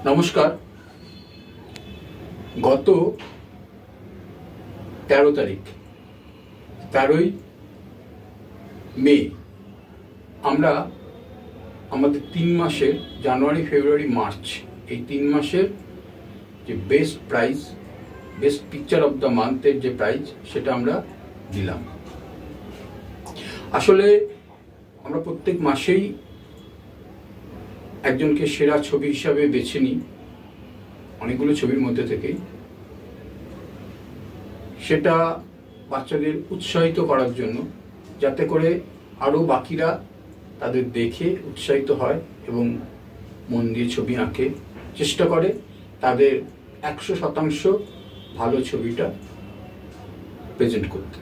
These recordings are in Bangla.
নমস্কার। গত 13 তারিখ 13ই মে আমরা আমাদের 3 মাসের জানুয়ারি, ফেব্রুয়ারি, মার্চ এই 3 মাসের যে best prize, best picture of the মান্থের যে প্রাইজ সেটা আমরা দিলাম। আসলে আমরা প্রত্যেক মাসেই একজনকে সেরা ছবি হিসাবে বেছে নিই অনেকগুলো ছবির মধ্যে থেকেই। সেটা বাচ্চাদের উৎসাহিত করার জন্য, যাতে করে আরও বাকিরা তাদের দেখে উৎসাহিত হয় এবং মন দিয়ে ছবি আঁকে, চেষ্টা করে তাদের 100% ভালো ছবিটা প্রেজেন্ট করতে।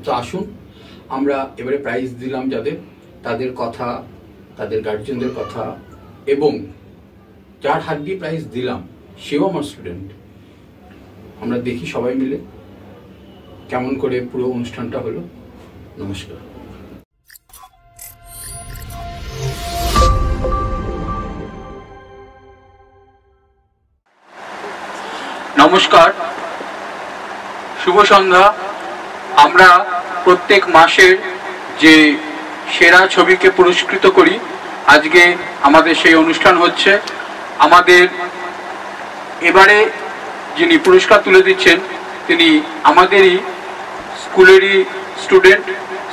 তো আসুন আমরা এবারে প্রাইজ দিলাম তাদের কথা, তাদের গার্জিয়ানদের কথা, এবং যার হাত দিয়ে প্রাইজ দিলাম সেও আমার স্টুডেন্ট। আমরা দেখি সবাই মিলে কেমন করে পুরো অনুষ্ঠানটা হলো। নমস্কার। নমস্কার, শুভ সন্ধ্যা। আমরা প্রত্যেক মাসের যে সেরা ছবিকে পুরস্কৃত করি, আজকে আমাদের সেই অনুষ্ঠান হচ্ছে। আমাদের এবারে যিনি পুরস্কার তুলে দিচ্ছেন তিনি আমাদেরই স্কুলেরই স্টুডেন্ট,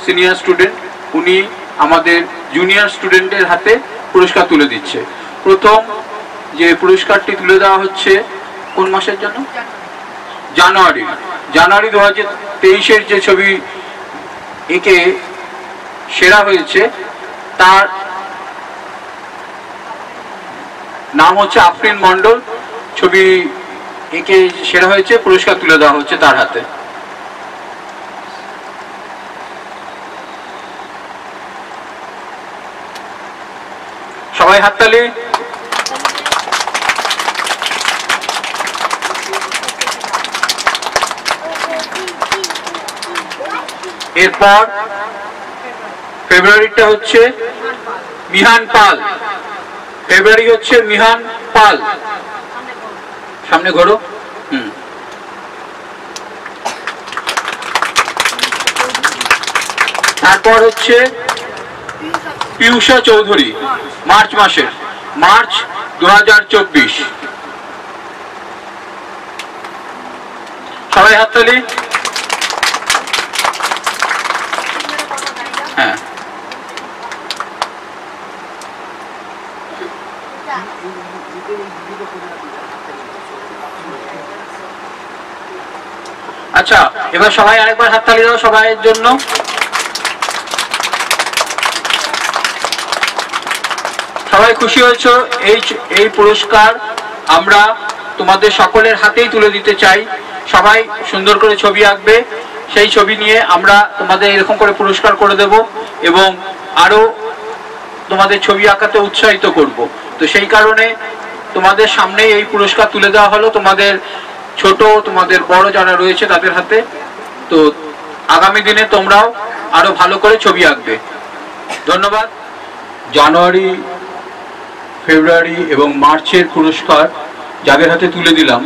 সিনিয়র স্টুডেন্ট। উনি আমাদের জুনিয়র স্টুডেন্টের হাতে পুরস্কার তুলে দিচ্ছে। প্রথম যে পুরস্কারটি তুলে দেওয়া হচ্ছে কোন মাসের জন্য? জানুয়ারি 2023-এর যে ছবি একে সেরা হয়েছে তার নাম হচ্ছে আফরিন মন্ডল। ছবি একে সেরা হয়েছে, পুরস্কার তুলে দেওয়া হচ্ছে তার হাতে। সবাই হাততালি। এরপর ফেব্রুয়ারিটা হচ্ছে মিহান পাল। ফেব্রুয়ারি হচ্ছে মিহান পাল। সামনে ঘোরো। তারপর হচ্ছে পিউষা চৌধুরী, মার্চ মাসের, মার্চ 2024। সবাই হাততালি। হ্যাঁ, আচ্ছা, এবার সবাই আরেকবার হাততালি দাও সবাইয়ের জন্য। সবাই খুশি হয়েছো? এই পুরস্কার আমরা তোমাদের সকলের হাতেই তুলে দিতে চাই। সবাই সুন্দর করে ছবি আঁকবে, সেই ছবি নিয়ে আমরা তোমাদের এরকম করে পুরস্কার করে দেব এবং আরো তোমাদের ছবি আঁকাতে উৎসাহিত করব। তো সেই কারণে তোমাদের সামনে এই পুরস্কার তুলে দেওয়া হলো, তোমাদের ছোট, তোমাদের বড় যারা রয়েছে তাদের হাতে। তো আগামী দিনে তোমরাও আরো ভালো করে ছবি আঁকবে। ধন্যবাদ। জানুয়ারি, ফেব্রুয়ারি এবং মার্চের পুরস্কার যাদের হাতে তুলে দিলাম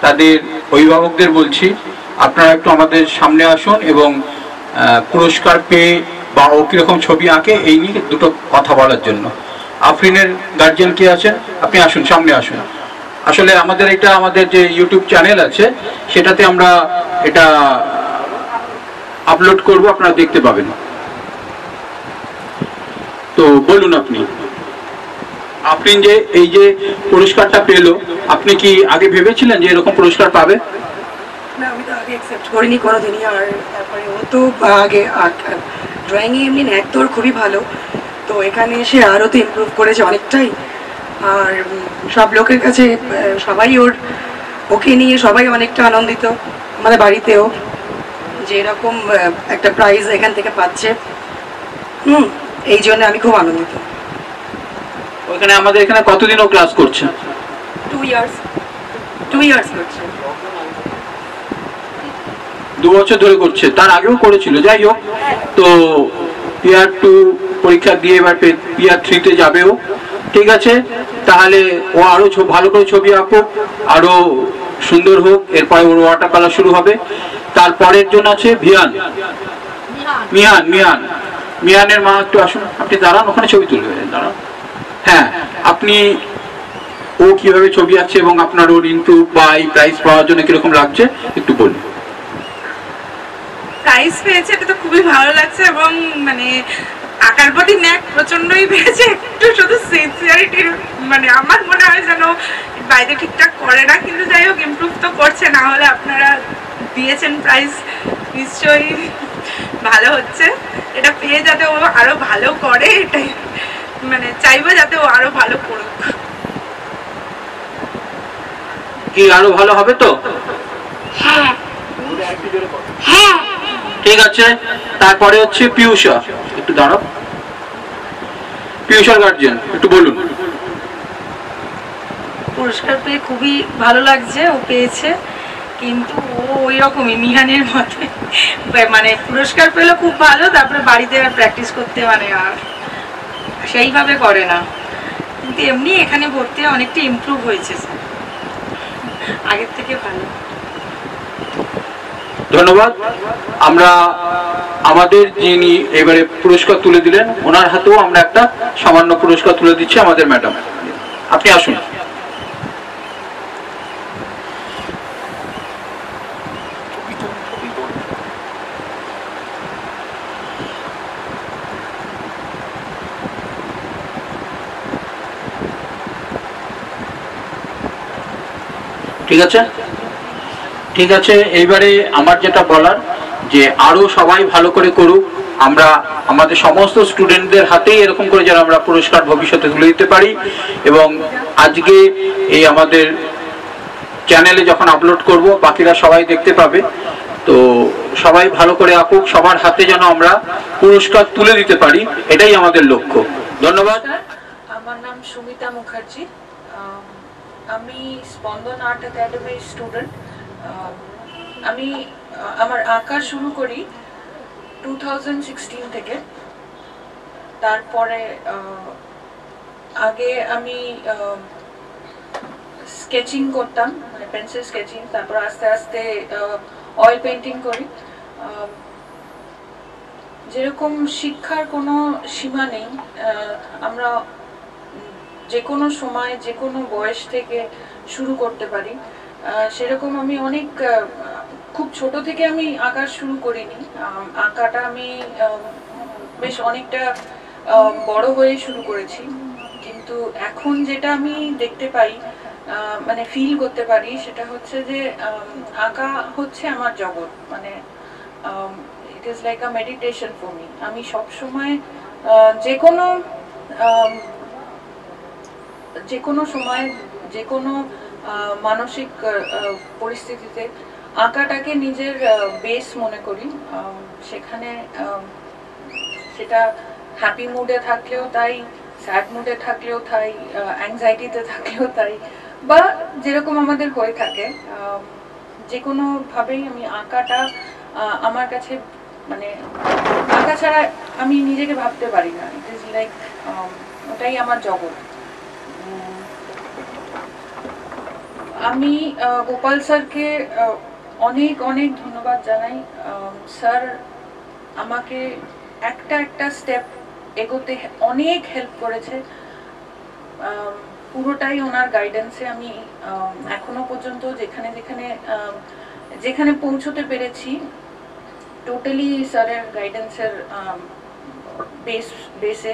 তাদের অভিভাবকদের বলছি, আপনারা একটু আমাদের সামনে আসুন এবং পুরস্কার পেয়ে বা ও কিরকম ছবি আঁকে এই নিয়ে দুটো কথা বলার জন্য। আফরিনের গার্জিয়ান কে আছেন? আপনি আসুন, সামনে আসুন। আসলে আমাদের যে ইউটিউব চ্যানেল আছে সেটাতে আমরা এটা আপলোড করব, আপনারা দেখতে পাবেন। তো বলুন, আফরিন যে এই যে পুরস্কারটা পেলো, আপনি কি আগে ভেবেছিলেন যে এরকম পুরস্কার পাবে? না, আমি তো আগে অ্যাকসেপ্ট করিনি কোনোদিনই। আর তারপরে ও তো আগে ড্রয়িংয়ে এমনি ন্যাক তোর খুবই ভালো, তো এখানে এসে আরও তো ইমপ্রুভ করেছে অনেকটাই। আর সব লোকের কাছে সবাই ওকে নিয়ে সবাই অনেকটা আনন্দিত, আমাদের বাড়িতেও যে এরকম একটা প্রাইজ এখান থেকে পাচ্ছে। এই জন্য আমি খুব আনন্দিত। ওখানে আমাদের এখানে কতদিনও ক্লাস করছে? 2 ইয়ার্স করছে। 2 বছর ধরে করছে, তার আগেও করেছিল। যাই হোক, তো পিয়ার 2 পরীক্ষা দিয়ে এবার পিয়ার 3-তে যাবেও। ঠিক আছে, তাহলে ও আরো ভালো করে ছবি আঁকুক, আরো সুন্দর হোক। এরপরে ওর ওয়াটার কালার শুরু হবে। তারপরের জন আছে ভিয়ান, মিহানের মা একটু আসুন, আপনি দাঁড়ান, ওখানে ছবি তুলবে, দাঁড়ান। হ্যাঁ, আপনি ও কিভাবে ছবি আঁকছে এবং আপনার ওর ইমপ্রুভ বা এই প্রাইজ পাওয়ার জন্য কিরকম লাগছে একটু বলুন। প্রাইজ পেয়েছে, এটা তো খুবই ভালো লাগছে এবং মানে আঁকার প্রতি ন্যাক প্রচন্ডই পেয়েছে। একটু শুধু সিনসিয়ারিটির মানে আমার মনে হয় যেন বাইরে ঠিকঠাক করে না, কিন্তু যাই হোক ইমপ্রুভ তো করছে। না হলে আপনারা দিয়েছেন প্রাইজ, নিশ্চয়ই ভালো হচ্ছে। এটা পেয়ে যাতে ও আরো ভালো করে, এটাই মানে চাইবো যাতে ও আরো ভালো করুক। কি আরো ভালো হবে তো? হ্যাঁ ঠিক আছে, তারপরে হচ্ছে পিউষা, একটু দাঁড়াও। পিউষার গার্জিয়ান একটু বলুন। পুরস্কার পেয়ে খুবই ভালো লাগছে, ও পেয়েছে, কিন্তু ও ওই রকমই মিহানের মতে মানে পুরস্কার পেলে খুব ভালো, তারপরে বাড়িতে আর প্র্যাকটিস করতে মানে আর সেইভাবে করে না, কিন্তু এমনি এখানে ভর্তি অনেকটা ইমপ্রুভ হয়েছে, আগের থেকে ভালো। ধন্যবাদ। আমরা আমাদের যিনি এবারে পুরস্কার তুলে দিলেন ওনার হাতেও আমরা একটা সামান্য পুরস্কার তুলে দিচ্ছি আমাদের ম্যাডাম, আপনি আসুন। ঠিক আছে, ঠিক আছে। এইবারে আমার যেটা বলার যে আরো সবাই ভালো করে করুক, আমরা আমাদের সমস্ত স্টুডেন্টদের হাতেই এরকম করে যেন আমরা পুরস্কার ভবিষ্যতে তুলে দিতে পারি। এবং আজকে এই আমাদের চ্যানেলে যখন আপলোড করব বাকিরা সবাই দেখতে পাবে, তো সবাই ভালো করে আঁকুক, সবার হাতে যেন আমরা পুরস্কার তুলে দিতে পারি, এটাই আমাদের লক্ষ্য। ধন্যবাদ। আমার নাম সুমিতা মুখার্জি, আমি স্পন্দন আর্ট একাডেমির স্টুডেন্ট। আমি আমার আঁকা শুরু করি 2016 থেকে। তারপরে আগে আমি স্কেচিং করতাম, মানে পেন্সিল স্কেচিং, তারপর আস্তে আস্তে অয়েল পেন্টিং করি। যেরকম শিক্ষার কোনো সীমা নেই, আমরা যে কোনো সময় যে কোনো বয়স থেকে শুরু করতে পারি, সেরকম আমি অনেক খুব ছোট থেকে আমি আঁকা শুরু করিনি। আঁকাটা আমি বেশ অনেকটা বড় হয়ে শুরু করেছি, কিন্তু এখন যেটা আমি দেখতে পাই, মানে ফিল করতে পারি, সেটা হচ্ছে যে আঁকা হচ্ছে আমার জগৎ, মানে it is like a meditation for me. আমি সবসময় যে কোনো সময় যে কোনো মানসিক পরিস্থিতিতে আঁকাটাকে নিজের বেস মনে করি। সেখানে সেটা হ্যাপি মুডে থাকলেও তাই, স্যাড মুডে থাকলেও তাই, অ্যাংজাইটিতে থাকলেও তাই, বা যেরকম আমাদের হয়ে থাকে, যে কোনোভাবেই আমি আঁকাটা আমার কাছে মানে আঁকা ছাড়া আমি নিজেকে ভাবতে পারি না। ইট ইজ লাইক ওটাই আমার জগৎ। আমি গোপাল স্যারকে অনেক অনেক ধন্যবাদ জানাই। স্যার আমাকে একটা স্টেপ এগোতে অনেক হেল্প করেছে, পুরোটাই ওনার গাইডেন্সে আমি এখনো পর্যন্ত যেখানে পৌঁছতে পেরেছি টোটালি স্যারের গাইডেন্সের বেসে।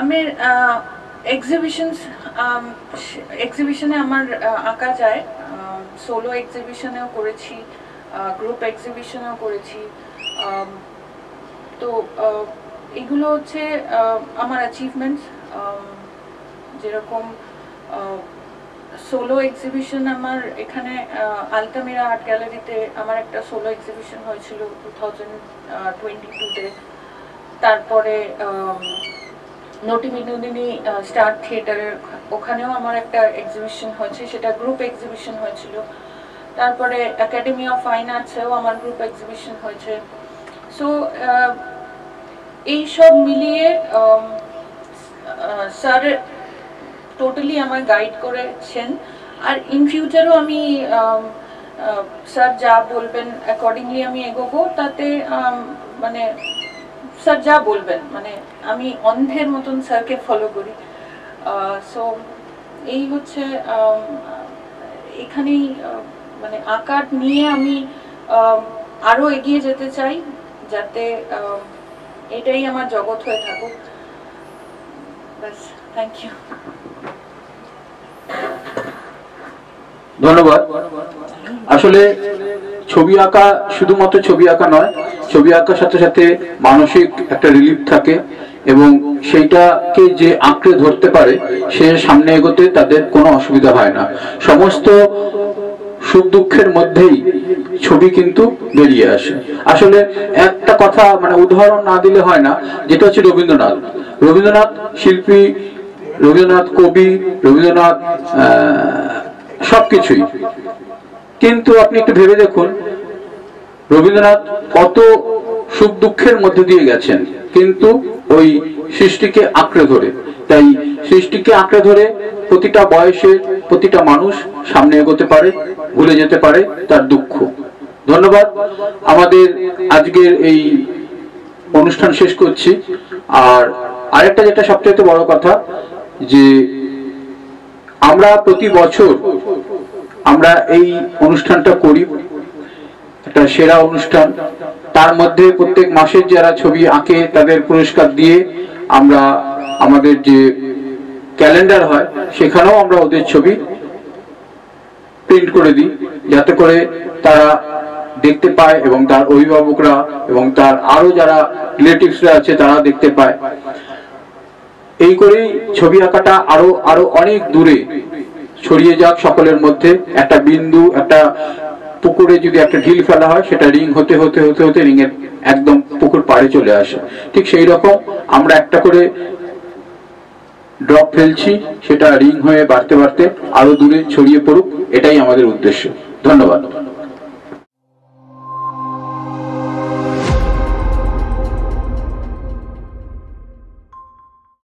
আমি এক্সিবিশনে আমার আঁকা যায়, সোলো এক্সিবিশনেও করেছি, গ্রুপ এক্সিবিশনেও করেছি। তো এগুলো হচ্ছে আমার অ্যাচিভমেন্টস। যেরকম সোলো এক্সিবিশন আমার এখানে আলতামিরা আর্ট গ্যালারিতে আমার একটা সোলো এক্সিবিশন হয়েছিল 2022-তে। তারপরে নটিবিনোদিনী স্টার থিয়েটারের ওখানেও আমার একটা এক্সিবিশন হয়েছে, সেটা গ্রুপ এক্সিবিশন হয়েছিল। তারপরে একাডেমি অফ ফাইন আর্টসেও আমার গ্রুপ এক্সিবিশন হয়েছে। সো এই সব মিলিয়ে স্যার টোটালি আমায় গাইড করেছেন। আর ইন ফিউচারও আমি স্যার যা বলবেন অ্যাকর্ডিংলি আমি এগোবো, তাতে মানে স্যার যা বলবেন, মানে আমি অন্ধের মতন স্যারকে ফলো করি। সো এই হচ্ছে এখানেই মানে আঁকার নিয়ে আমি আরও এগিয়ে যেতে চাই, যাতে এটাই আমার জগৎ হয়ে থাকুক। ব্যাস, থ্যাংক ইউ। ধন্যবাদ। আসলে ছবি আঁকা শুধুমাত্র ছবি আঁকা নয়, ছবি আঁকার সাথে সাথে মানসিক একটা রিলিফ থাকে, এবং সেইটাকে যে আঁকড়ে ধরতে পারে সে সামনে এগোতে তাদের কোনো অসুবিধা হয় না। সমস্ত সুখ দুঃখের মধ্যেই ছবি কিন্তু বেরিয়ে আসে। আসলে একটা কথা মানে উদাহরণ না দিলে হয় না, যেটা হচ্ছে রবীন্দ্রনাথ। রবীন্দ্রনাথ শিল্পী, রবীন্দ্রনাথ কবি, রবীন্দ্রনাথ সবকিছুই, কিন্তু আপনি একটু ভেবে দেখুন রবীন্দ্রনাথ কত সুখ দুঃখের মধ্যে দিয়ে গেছেন, কিন্তু ওই সৃষ্টিকে আঁকড়ে ধরে। তাই সৃষ্টিকে আঁকড়ে ধরে প্রতিটা বয়সের প্রতিটা মানুষ সামনে এগোতে পারে, ভুলে যেতে পারে তার দুঃখ। ধন্যবাদ। আমাদের আজকের এই অনুষ্ঠান শেষ করছি। আর আরেকটা যেটা সবচেয়ে বড় কথা, যে আমরা প্রতি বছর আমরা এই অনুষ্ঠানটা করি, একটা সেরা অনুষ্ঠান। তার মধ্যে প্রত্যেক মাসের যারা ছবি আঁকে তাদের পুরস্কার দিয়ে আমরা আমাদের যে ক্যালেন্ডার হয় সেখানেও আমরা ওদের ছবি প্রিন্ট করে দিই, যাতে করে তারা দেখতে পায় এবং তার অভিভাবকরা এবং তার আরো যারা রিলেটিভসরা আছে তারা দেখতে পায়। এই করেই ছবি আঁকাটা আরো আরো অনেক দূরে ছড়িয়ে যাক সকলের মধ্যে। একটা বিন্দু, একটা পুকুরে যদি একটা ঢিল ফেলা হয়, সেটা রিং হতে হতে হতে হতে রিং এর একদম পুকুর পাড়ে চলে আসে। ঠিক সেই রকম আমরা একটা করে ড্রপ ফেলছি, সেটা রিং হয়ে বাড়তে বাড়তে আরো দূরে ছড়িয়ে পড়ুক, এটাই আমাদের উদ্দেশ্য। ধন্যবাদ।